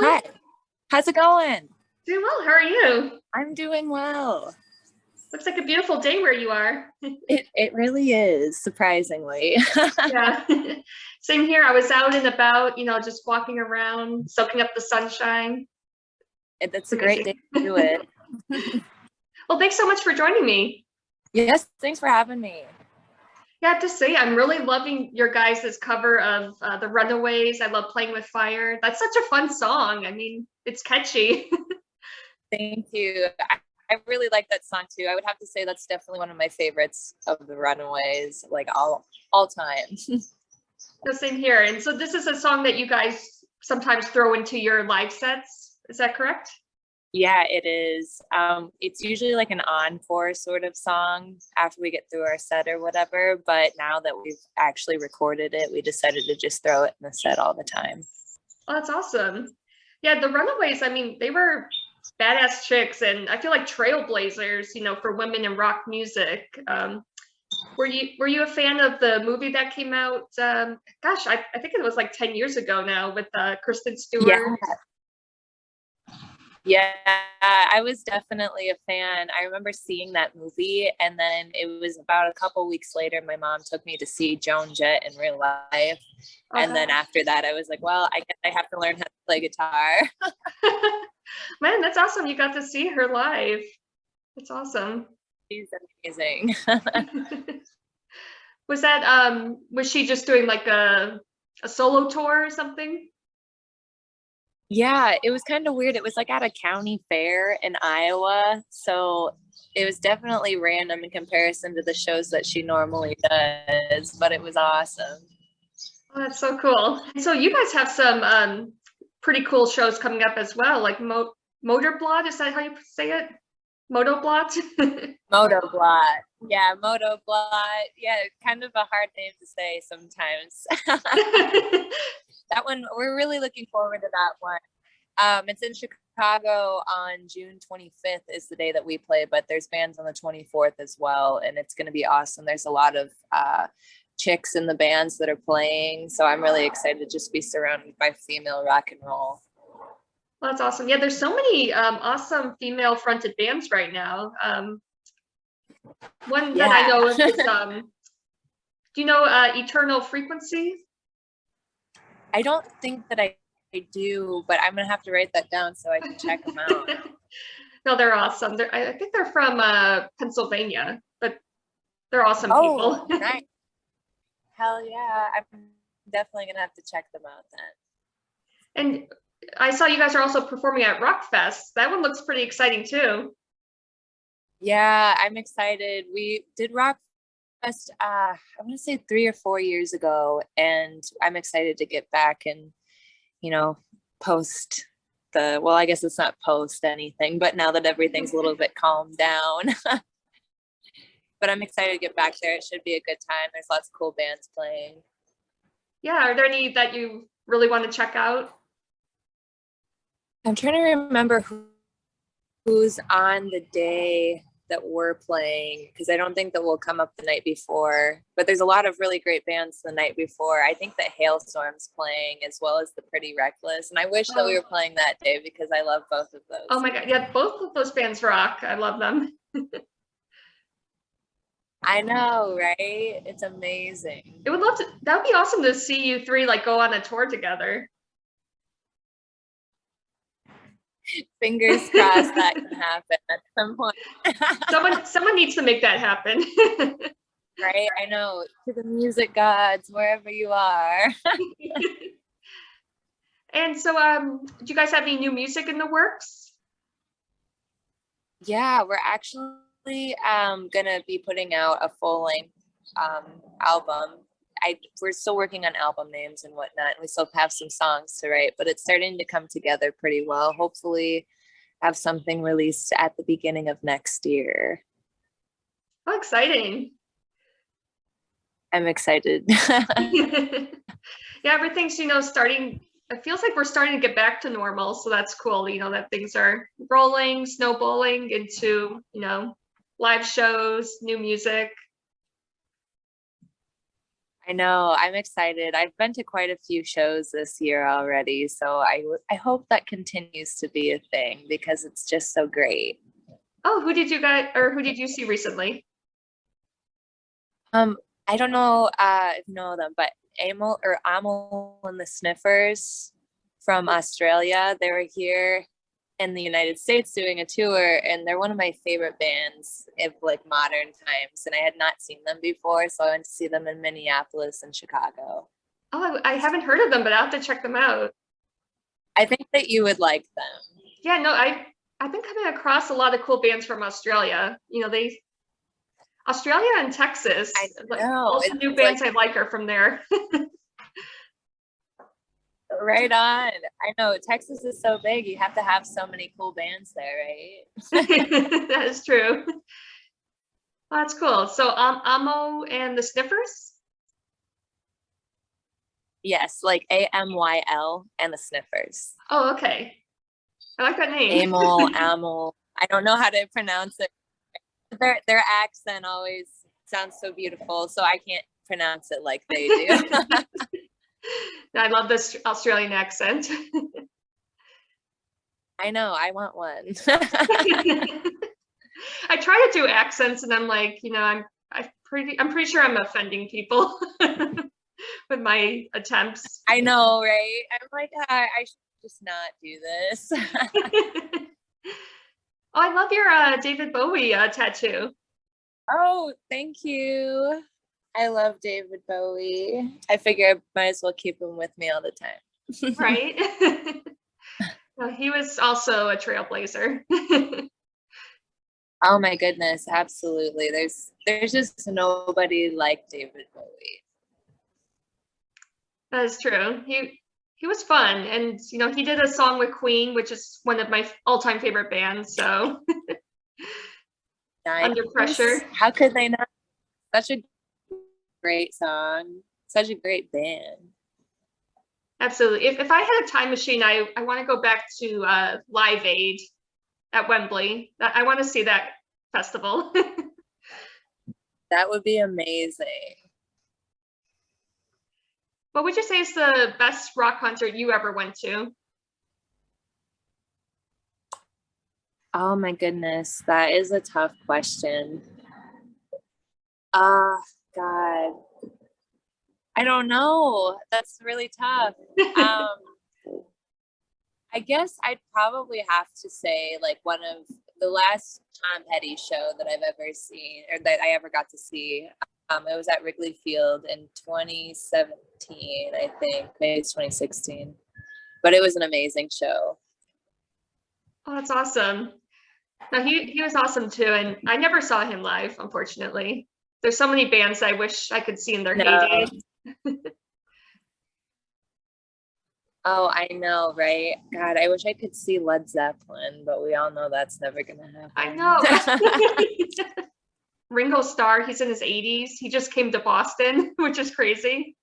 Hi, how's it going? Doing well. How are you? I'm doing well. Looks like a beautiful day where you are. It really is, surprisingly. Yeah. Same here. I was out and about, just walking around, soaking up the sunshine. That's a great Amazing. day to do it. Well, thanks so much for joining me. Yes, thanks for having me. Yeah, I have to say, I'm really loving your guys' cover of the Runaways. I love Playing with Fire. That's such a fun song. I mean, it's catchy. Thank you. I really like that song too. I would have to say that's definitely one of my favorites of the Runaways, like all time. The same here. And so this is a song that you guys sometimes throw into your live sets. Is that correct? Yeah, it is. It's usually like an encore sort of song after we get through our set or whatever. But now that we've actually recorded it, we decided to just throw it in the set all the time. Oh, that's awesome. Yeah, the Runaways, I mean, they were badass chicks and I feel like trailblazers, for women in rock music. Were you a fan of the movie that came out? I think it was like 10 years ago now with Kristen Stewart. Yeah, I was definitely a fan. I remember seeing that movie, and then it was about a couple weeks later, my mom took me to see Joan Jett in real life. And then after that, I was like, well, I guess I have to learn how to play guitar. Man, that's awesome. You got to see her live. That's awesome. She's amazing. Was she just doing like a solo tour or something? Yeah, it was kind of weird. It was like at a county fair in Iowa. So it was definitely random in comparison to the shows that she normally does, but it was awesome. Oh, that's so cool. So you guys have some pretty cool shows coming up as well, like Motorblot. Is that how you say it? Motoblot? Motoblot. Yeah, Motoblot. Yeah, kind of a hard name to say sometimes. That one, we're really looking forward to that one. It's in Chicago on June 25th is the day that we play, but there's bands on the 24th as well, and it's going to be awesome. There's a lot of chicks in the bands that are playing, so I'm really excited to just be surrounded by female rock and roll. Well, that's awesome. Yeah, there's so many awesome female-fronted bands right now. One that I know is, do you know Eternal Frequency? I don't think that I do, but I'm gonna have to write that down so I can check them out. No, they're awesome. I think they're from Pennsylvania, but they're awesome people. Nice. Hell yeah. I'm definitely gonna have to check them out then. And I saw you guys are also performing at Rockfest. That one looks pretty exciting too. Yeah, I'm excited. We did Rockfest I want to say 3 or 4 years ago, and I'm excited to get back and post I guess it's not post anything, but now that everything's a little bit calmed down. But I'm excited to get back there. It should be a good time. There's lots of cool bands playing. Yeah, are there any that you really want to check out? I'm trying to remember who's on the day that we're playing, because I don't think that we'll come up the night before, but there's a lot of really great bands the night before. I think that Hailstorm's playing, as well as the Pretty Reckless, and I wish that we were playing that day because I love both of those. Oh my god, yeah, both of those bands rock. I love them. I know, right? It's amazing. That would be awesome to see you three like go on a tour together. Fingers crossed that can happen at some point. someone needs to make that happen. Right? I know. To the music gods, wherever you are. And so do you guys have any new music in the works? Yeah, we're actually gonna be putting out a full-length album. We're still working on album names and whatnot. We still have some songs to write, but it's starting to come together pretty well. Hopefully have something released at the beginning of next year. How exciting. I'm excited. Yeah, everything's, starting, it feels like we're starting to get back to normal. So that's cool, that things are rolling, snowballing into, live shows, new music. I know. I'm excited. I've been to quite a few shows this year already, so I hope that continues to be a thing because it's just so great. Oh, who did you see recently? I don't know if you know them, but Amel and the Sniffers from Australia. They were here in the United States doing a tour, and they're one of my favorite bands of like modern times. And I had not seen them before, so I went to see them in Minneapolis and Chicago. Oh, I haven't heard of them, but I'll have to check them out. I think that you would like them. Yeah, no, I've been coming across a lot of cool bands from Australia. You know, Australia and Texas. I Like know. all the new bands I like are from there. Right on. I know Texas is so big. You have to have so many cool bands there, right? That is true. Well, that's cool. So Amo and the Sniffers? Yes, like AMYL and the Sniffers. Oh, okay. I like that name. Amel. I don't know how to pronounce it. Their accent always sounds so beautiful, so I can't pronounce it like they do. I love this Australian accent. I know, I want one. I try to do accents and I'm like, you know, I'm pretty sure I'm offending people with my attempts. I know, right? I'm like, I should just not do this. Oh, I love your David Bowie tattoo. Oh, thank you. I love David Bowie. I figure I might as well keep him with me all the time. Right? Well, he was also a trailblazer. Oh my goodness, absolutely. There's just nobody like David Bowie. That is true. He was fun, and you know, he did a song with Queen, which is one of my all-time favorite bands. So Nice. Under Pressure. How could they not? Such a great song, such a great band. Absolutely. If I had a time machine, I want to go back to Live Aid at Wembley. I want to see that festival. That would be amazing. What would you say is the best rock concert you ever went to? Oh my goodness, that is a tough question. Ah, God. I don't know. That's really tough. I guess I'd probably have to say like one of the last Tom Petty show that I've ever seen or that I ever got to see. It was at Wrigley Field in 2017, I think. Maybe it's 2016. But it was an amazing show. Oh, that's awesome. No, he was awesome too, and I never saw him live, unfortunately. There's so many bands I wish I could see in their heyday. Oh, I know, right? God, I wish I could see Led Zeppelin, but we all know that's never gonna happen. I know. Ringo Starr, he's in his 80s. He just came to Boston, which is crazy.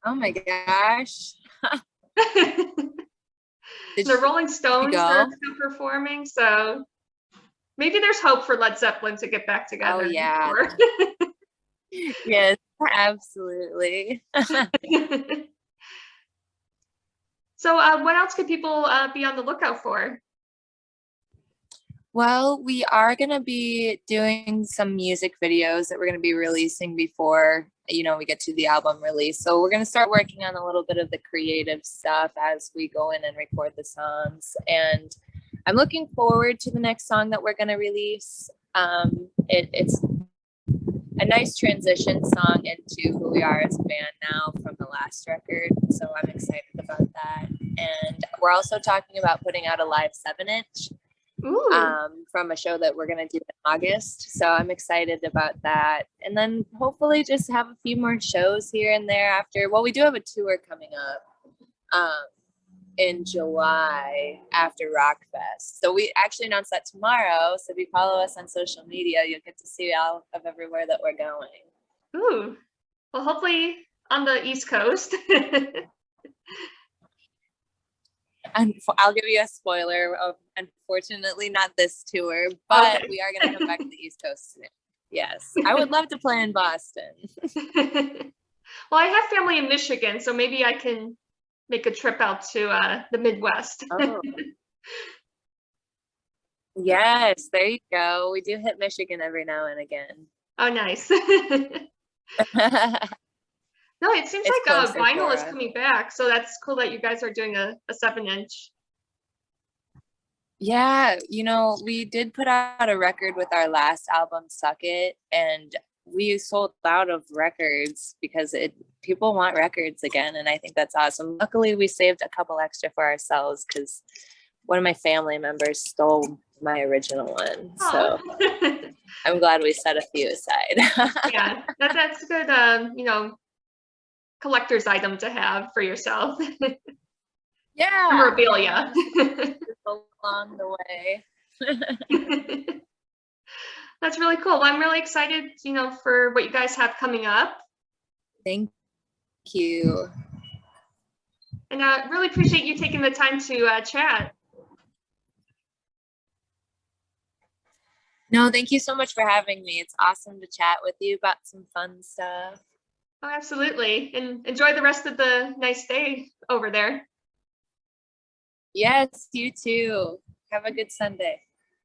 Oh my gosh. The Rolling Stones are still performing, so maybe there's hope for Led Zeppelin to get back together. Oh yeah. Yes, absolutely. So what else could people be on the lookout for? Well, we are going to be doing some music videos that we're going to be releasing before, we get to the album release. So we're going to start working on a little bit of the creative stuff as we go in and record the songs. And I'm looking forward to the next song that we're going to release. It's a nice transition song into who we are as a band now from the last record. So I'm excited about that. And we're also talking about putting out a live 7-inch. From a show that we're going to do in August. So I'm excited about that. And then hopefully just have a few more shows here and there after. Well, we do have a tour coming up in July after Rockfest. So we actually announced that tomorrow. So if you follow us on social media, you'll get to see all of everywhere that we're going. Ooh. Well, hopefully on the East Coast. And I'll give you a spoiler of, unfortunately, not this tour, but we are going to come back to the East Coast soon. Yes, I would love to play in Boston. Well, I have family in Michigan, so maybe I can make a trip out to the Midwest. Oh. Yes, there you go. We do hit Michigan every now and again. Oh, nice. No, it seems It's like closer vinyl for is us. coming back, so that's cool that you guys are doing a 7-inch. Yeah, we did put out a record with our last album, Suck It, and we sold out of records because people want records again, and I think that's awesome. Luckily, we saved a couple extra for ourselves because one of my family members stole my original one. So I'm glad we set a few aside. Yeah, that's a good collector's item to have for yourself. Yeah. Memorabilia. Along the way. That's really cool. Well, I'm really excited, for what you guys have coming up. Thank you. And I really appreciate you taking the time to chat. No, thank you so much for having me. It's awesome to chat with you about some fun stuff. Oh, absolutely. And enjoy the rest of the nice day over there. Yes, you too. Have a good Sunday.